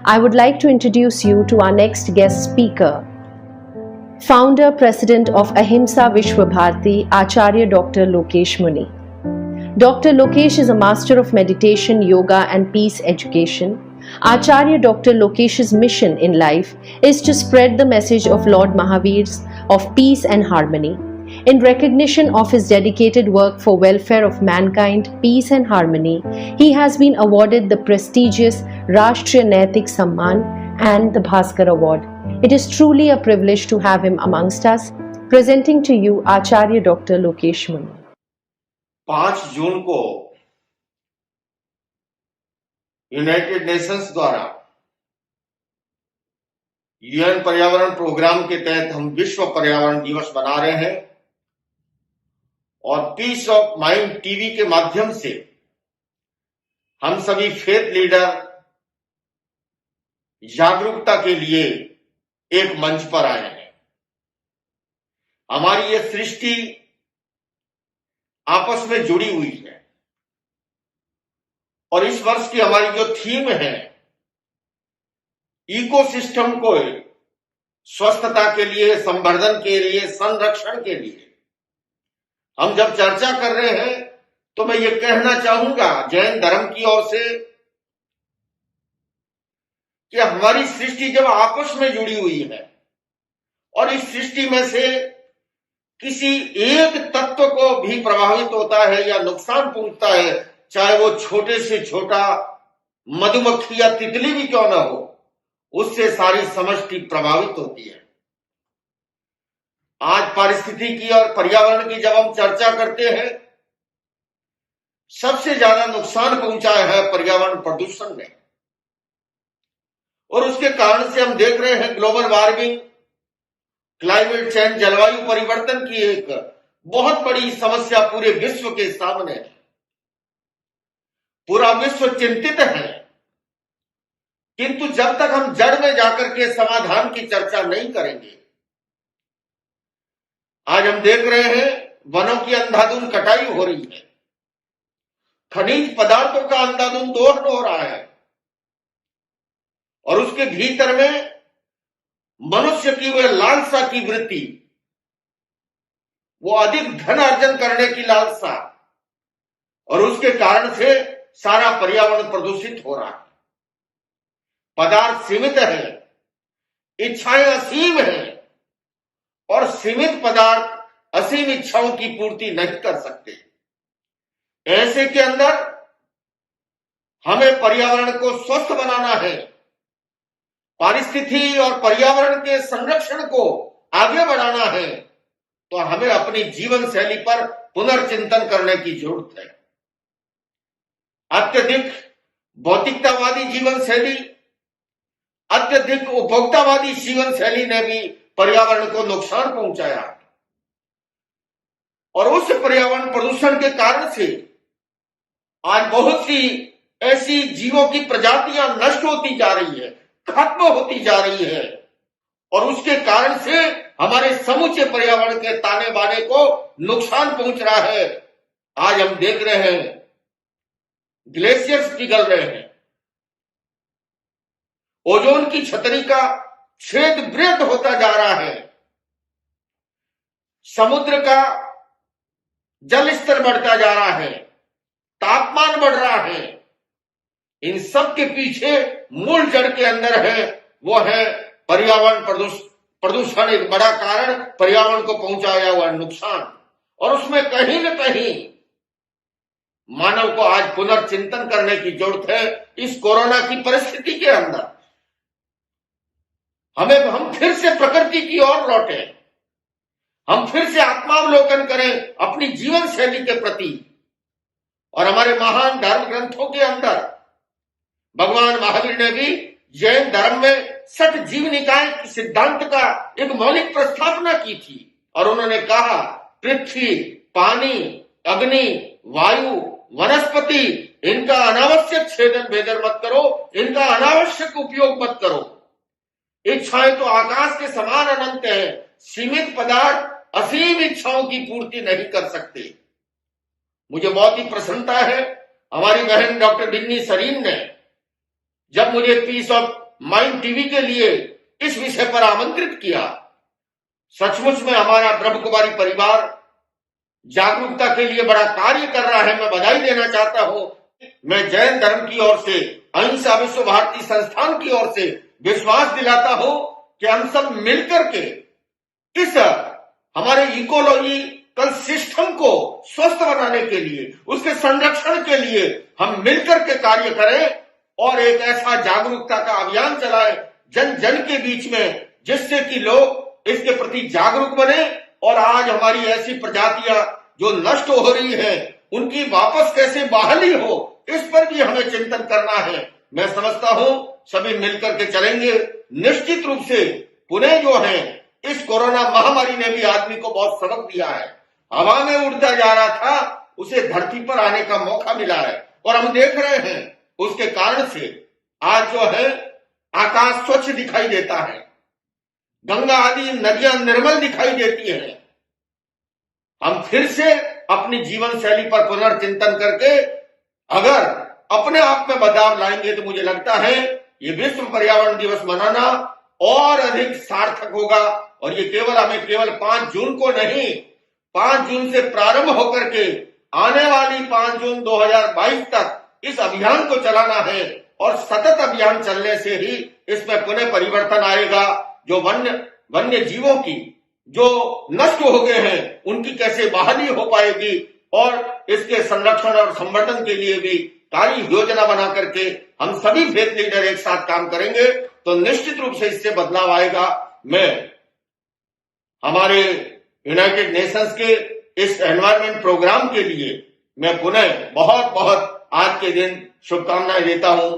I would like to introduce you to our next guest speaker, Founder President of Ahimsa Vishwa Bharati, Acharya Dr. Lokesh Muni. Dr. Lokesh is a master of meditation, yoga, and peace education. Acharya Dr. Lokesh's mission in life is to spread the message of Lord Mahavir's of peace and harmony. In recognition of his dedicated work for welfare of mankind, peace and harmony, he has been awarded the prestigious Rashtriya Naitik Samman and the Bhaskar Award. It is truly a privilege to have him amongst us. Presenting to you Acharya Dr. Lokesh Muni. 5 जून को United Nations द्वारा UN पर्यावरण programme के तहत हम विश्व पर्यावरण दिवस मना रहे हैं और पीस ऑफ माइंड टीवी के माध्यम से हम सभी फेथ लीडर जागरूकता के लिए एक मंच पर आए हैं। हमारी ये सृष्टि आपस में जुड़ी हुई है और इस वर्ष की हमारी जो थीम है इकोसिस्टम को स्वस्थता के लिए, संवर्धन के लिए, संरक्षण के लिए हम जब चर्चा कर रहे हैं तो मैं ये कहना चाहूंगा जैन धर्म की ओर से कि हमारी सृष्टि जब आपस में जुड़ी हुई है और इस सृष्टि में से किसी एक तत्व को भी प्रभावित होता है या नुकसान पहुंचता है, चाहे वो छोटे से छोटा मधुमक्खी या तितली भी क्यों ना हो, उससे सारी समष्टि प्रभावित होती है। आज पारिस्थितिकी और पर्यावरण की जब हम चर्चा करते हैं, सबसे ज्यादा नुकसान पहुंचाया है पर्यावरण प्रदूषण ने और उसके कारण से हम देख रहे हैं ग्लोबल वार्मिंग, क्लाइमेट चेंज, जलवायु परिवर्तन की एक बहुत बड़ी समस्या पूरे विश्व के सामने है। पूरा विश्व चिंतित है, किंतु जब तक हम जड़ में जाकर के समाधान की चर्चा नहीं करेंगे, आज हम देख रहे हैं वनों की अंधाधुंध कटाई हो रही है, खनिज पदार्थों का अंधाधुंध दोहन हो रहा है और उसके भीतर में मनुष्य की वह लालसा की वृत्ति, वो अधिक धन अर्जन करने की लालसा और उसके कारण से सारा पर्यावरण प्रदूषित हो रहा है। पदार्थ सीमित है, इच्छाएं असीम है और सीमित पदार्थ असीम इच्छाओं की पूर्ति नहीं कर सकते। ऐसे के अंदर हमें पर्यावरण को स्वस्थ बनाना है, पारिस्थितिकी और पर्यावरण के संरक्षण को आगे बढ़ाना है, तो हमें अपनी जीवन शैली पर पुनर्चिंतन करने की जरूरत है। अत्यधिक भौतिकतावादी जीवन शैली, अत्यधिक उपभोक्तावादी जीवन शैली ने भी पर्यावरण को नुकसान पहुंचाया और उस पर्यावरण प्रदूषण के कारण से आज बहुत सी ऐसी जीवों की प्रजातियां नष्ट होती जा रही है, खत्म होती जा रही है और उसके कारण से हमारे समूचे पर्यावरण के ताने बाने को नुकसान पहुंच रहा है। आज हम देख रहे हैं ग्लेशियर्स पिघल रहे हैं, ओजोन की छतरी का छेद वृहद होता जा रहा है, समुद्र का जल स्तर बढ़ता जा रहा है, तापमान बढ़ रहा है। इन सब के पीछे मूल जड़ के अंदर है वो है पर्यावरण प्रदूषण एक बड़ा कारण, पर्यावरण को पहुंचाया हुआ नुकसान और उसमें कहीं न कहीं मानव को आज पुनर्चिंतन करने की जरूरत है। इस कोरोना की परिस्थिति के अंदर हम फिर से प्रकृति की ओर लौटे, हम फिर से आत्मावलोकन करें अपनी जीवन शैली के प्रति और हमारे महान धर्म ग्रंथों के अंदर भगवान महावीर ने भी जैन धर्म में 60 जीव निकाय सिद्धांत का एक मौलिक प्रस्तावना की थी और उन्होंने कहा पृथ्वी, पानी, अग्नि, वायु, वनस्पति, इनका अनावश्यक छेदन भेदन मत करो, इनका अनावश्यक उपयोग मत करो। इच्छाएं तो आकाश के समान अनंत है, सीमित पदार्थ असीम इच्छाओं की पूर्ति नहीं कर सकते। मुझे बहुत ही प्रसन्नता है हमारी बहन डॉक्टर बिन्नी सरीन ने जब मुझे पीस ऑफ माइंड टीवी के लिए इस विषय पर आमंत्रित किया। सचमुच में हमारा ब्रह्मकुमारी परिवार जागरूकता के लिए बड़ा कार्य कर रहा है। मैं बधाई देना चाहता हूं। मैं जैन धर्म की ओर से, अहिंसा विश्व भारती संस्थान की ओर से विश्वास दिलाता हूं कि हम सब मिलकर के इस हमारे इकोलॉजिकल सिस्टम को स्वस्थ बनाने के लिए, उसके संरक्षण के लिए हम मिलकर के कार्य करें और एक ऐसा जागरूकता का अभियान चलाएं जन जन के बीच में, जिससे कि लोग इसके प्रति जागरूक बने और आज हमारी ऐसी प्रजातियां जो नष्ट हो रही हैं, उनकी वापस कैसे बहाली हो, इस पर भी हमें चिंतन करना है। मैं समझता हूं सभी मिलकर के चलेंगे। निश्चित रूप से पुणे जो है, इस कोरोना महामारी ने भी आदमी को बहुत सबक दिया है। हवा में उड़ता जा रहा था, उसे धरती पर आने का मौका मिला है और हम देख रहे हैं उसके कारण से आज जो है आकाश स्वच्छ दिखाई देता है, गंगा आदि नदियां निर्मल दिखाई देती हैं। हम फिर से अपनी जीवन शैली पर पुनर्चिंतन करके अगर अपने आप में बदलाव लाएंगे तो मुझे लगता है ये विश्व पर्यावरण दिवस मनाना और अधिक सार्थक होगा। और ये हमें केवल 5 जून को नहीं, 5 जून से प्रारंभ होकर के आने वाली 5 जून 2022 तक इस अभियान को चलाना है और सतत अभियान चलने से ही इसमें पुनः परिवर्तन आएगा। जो वन्य जीवों की जो नष्ट हो गए हैं, उनकी कैसे बहाली हो पाएगी और इसके संरक्षण और संवर्धन के लिए भी कार्य योजना बना करके हम सभी फेथ लीडर एक साथ काम करेंगे तो निश्चित रूप से इससे बदलाव आएगा। मैं हमारे यूनाइटेड नेशंस के इस एनवायरमेंट प्रोग्राम के लिए मैं पुनः बहुत बहुत आज के दिन शुभकामनाएं देता हूं।